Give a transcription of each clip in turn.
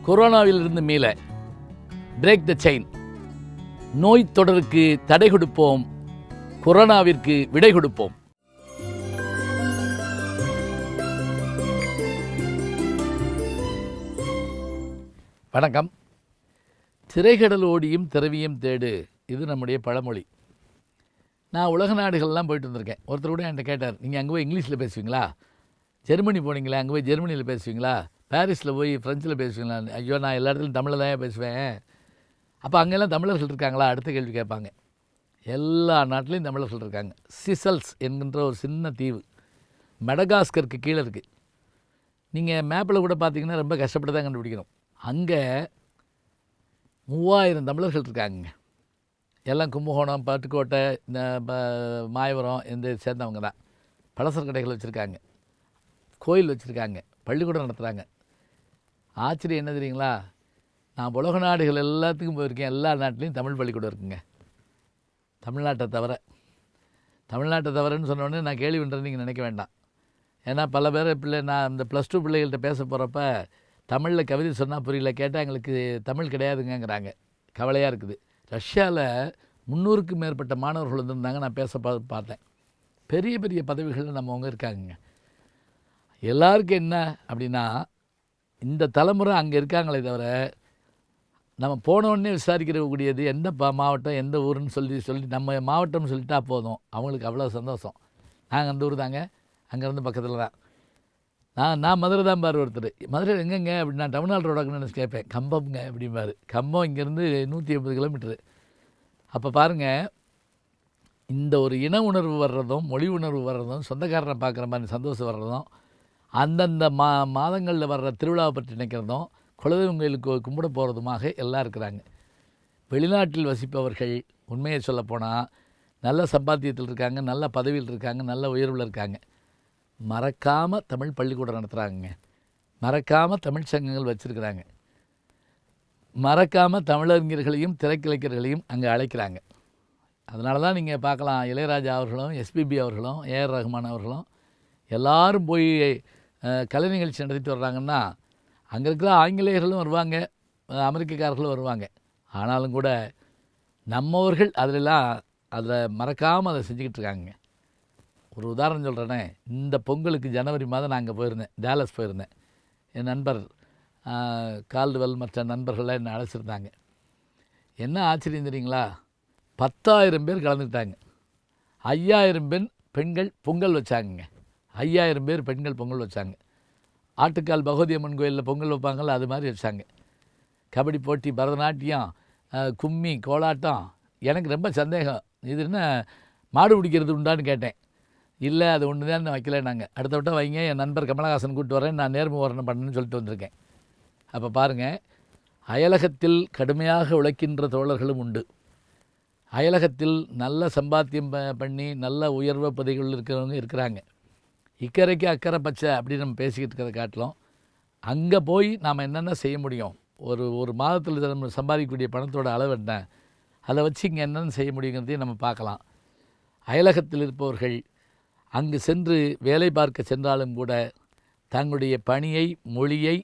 கொரோனாவிலிருந்து மீள break the chain. நோய் தொடருக்கு தடை கொடுப்போம், கொரோனாவிற்கு விடை கொடுப்போம். வணக்கம். திரைக்கடல் ஓடியும் திரவியம் தேடு, இது நம்முடைய பழமொழி. நான் உலக நாடுகள்லாம் போயிட்டு வந்திருக்கேன். ஒருத்தர் கூட என்கிட்ட கேட்டார், நீங்கள் அங்கே போய் இங்கிலீஷில் பேசுவீங்களா? ஜெர்மனி போனீங்களா, அங்கே போய் ஜெர்மனியில் பேசுவீங்களா? பாரிஸில் போய் ஃப்ரெஞ்சில் பேசுவீங்களா? ஐயோ, நான் எல்லா இடத்துலையும் தமிழில் தான் பேசுவேன். அப்போ அங்கெல்லாம் தமிழர்கள் இருக்காங்களா? அடுத்த கேள்வி கேட்பாங்க. எல்லா நாட்டிலையும் தமிழர்கள் இருக்காங்க. சிசல்ஸ் என்கின்ற ஒரு சின்ன தீவு மெடகாஸ்கருக்கு கீழே இருக்குது. நீங்கள் மேப்பில் கூட பார்த்தீங்கன்னா ரொம்ப கஷ்டப்பட்டு தான் கண்டுபிடிக்கணும். அங்கே 3000 தமிழர்கள் இருக்காங்க. எல்லாம் கும்பகோணம், பட்டுக்கோட்டை, இந்த மாயவரம் இந்த சேர்ந்தவங்க தான். பலசர கடைகள் வச்சுருக்காங்க, கோயில் வச்சுருக்காங்க, பள்ளிக்கூடம் நடத்துகிறாங்க. ஆச்சரியம் என்ன தெரியுங்களா? நான் உலக நாடுகள் எல்லாத்துக்கும் போயிருக்கேன். எல்லா நாட்டிலையும் தமிழ் பள்ளிக்கூடம் இருக்குங்க. தமிழ்நாட்டை தவிரன்னு சொன்னோடனே நான் கேள்வி பண்ணுறது நீங்கள் நினைக்க வேண்டாம். ஏன்னா பல பேர் நான் இந்த +2 பிள்ளைகள்கிட்ட பேச போகிறப்ப தமிழில் கவிதை சொன்னால் புரியல, கேட்டால் எங்களுக்கு தமிழ் கிடையாதுங்கிறாங்க. கவலையாக இருக்குது. ரஷ்யாவில் 300க்கும் மேற்பட்ட மாணவர்கள் வந்திருந்தாங்க. நான் பேச பார்த்தேன். பெரிய பெரிய பதவிகளில் நம்மவங்க இருக்காங்க. எல்லாருக்கும் என்ன அப்படின்னா, இந்த தலைமுறை அங்கே இருக்காங்களே தவிர நம்ம போனோடனே விசாரிக்கக்கூடியது எந்த மாவட்டம் எந்த ஊருன்னு சொல்லி நம்ம மாவட்டம்னு சொல்லிட்டா போதும். அவங்களுக்கு அவ்வளோ சந்தோஷம். நாங்கள் அந்த ஊர் தாங்க, அங்கேருந்து பக்கத்தில் தான். நான் மதுரை தான் பாரு. ஒருத்தர் மதுரை எங்கேங்க அப்படின்னு நான் தமிழ்நாடு ரோடாக்குன்னு நினச்சி கேட்பேன். கம்பம்ங்க அப்படிம்பாரு. கம்பம் இங்கேருந்து 180 கிலோமீட்டரு. அப்போ பாருங்கள், இந்த ஒரு இன உணர்வு வர்றதும் மொழி உணர்வு வர்றதும் சொந்தக்காரனை பார்க்குற மாதிரி சந்தோஷம் வர்றதும் அந்தந்த மாதங்களில் வர்ற திருவிழாவை பற்றி நினைக்கிறதும் குலதெய்வம் கோயிலுக்கு கும்பிட போகிறதுமாக எல்லாம் இருக்கிறாங்க. வெளிநாட்டில் வசிப்பவர்கள் உண்மையை சொல்லப்போனால் நல்ல சம்பாத்தியத்தில் இருக்காங்க, நல்ல பதவியில் இருக்காங்க, நல்ல உயர்வில் இருக்காங்க. மறக்காமல் தமிழ் பள்ளிக்கூடம் நடத்துகிறாங்க, மறக்காமல் தமிழ் சங்கங்கள் வச்சுருக்கிறாங்க, மறக்காமல் தமிழறிஞர்களையும் திரைக்கலைஞர்களையும் அங்கே அழைக்கிறாங்க. அதனால தான் நீங்கள் பார்க்கலாம், இளையராஜா அவர்களும் எஸ்பிபி அவர்களும் ஏஆர் ரஹ்மான் அவர்களும் எல்லோரும் போய் கலை நிகழ்ச்சி நடத்திட்டு வர்றாங்கன்னா, அங்கே இருக்கிற ஆங்கிலேயர்களும் வருவாங்க, அமெரிக்கக்காரர்களும் வருவாங்க. ஆனாலும் கூட நம்மவர்கள் அதில் மறக்காமல் அதை செஞ்சுக்கிட்டு இருக்காங்க. ஒரு உதாரணம் சொல்கிறேனே, இந்த பொங்கலுக்கு ஜனவரி மாதம் நான் அங்கே போயிருந்தேன், டேலஸ் போயிருந்தேன். என் நண்பர் கால்டுவெல் மற்ற நண்பர்கள்லாம் என்னை அழைச்சிருந்தாங்க. என்ன ஆச்சரியம் தெரியுங்களா? 10,000 பேர் கலந்துக்கிட்டாங்க. 5,000 பெண்கள் பொங்கல் வச்சாங்க. 5,000 பேர் பெண்கள் பொங்கல் வச்சாங்க. ஆட்டுக்கால் பகவதி அம்மன் கோயிலில் பொங்கல் வைப்பாங்கள்ல, அது மாதிரி வச்சாங்க. கபடி போட்டி, பரதநாட்டியம், கும்மி, கோலாட்டம். எனக்கு ரொம்ப சந்தேகம், இது என்ன மாடு பிடிக்கிறது உண்டான்னு கேட்டேன். இல்லை, அது ஒன்று தான் வைக்கல. நாங்கள் அடுத்த விட்ட வைங்க, என் நண்பர் கமலஹாசன் கூப்பிட்டு வரேன், நான் நேர்முகரணம் பண்ணணும்னு சொல்லிட்டு வந்திருக்கேன். அப்போ பாருங்கள், அயலகத்தில் கடுமையாக உழைக்கின்ற தோழர்களும் உண்டு. அயலகத்தில் நல்ல சம்பாத்தியம் பண்ணி நல்ல உயர்வு பதவிகள் இருக்கிறவங்க இருக்கிறாங்க. இக்கரைக்கு அக்கறை பச்சை அப்படின்னு நம்ம பேசிக்கிட்டு இருக்கிறத காட்டிலும் அங்கே போய் நாம் என்னென்ன செய்ய முடியும், ஒரு மாதத்தில் நம்ம சம்பாதிக்கக்கூடிய பணத்தோட அளவு என்ன, அதை வச்சு இங்கே என்னென்ன செய்ய முடியுங்கிறதையும் நம்ம பார்க்கலாம். அயலகத்தில் இருப்பவர்கள் அங்கு சென்று வேலை பார்க்க சென்றாலும் கூட தங்களுடைய பணியை, மொழியை,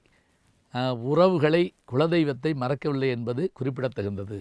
உறவுகளை, குலதெய்வத்தை மறக்கவில்லை என்பது குறிப்பிடத்தகுந்தது.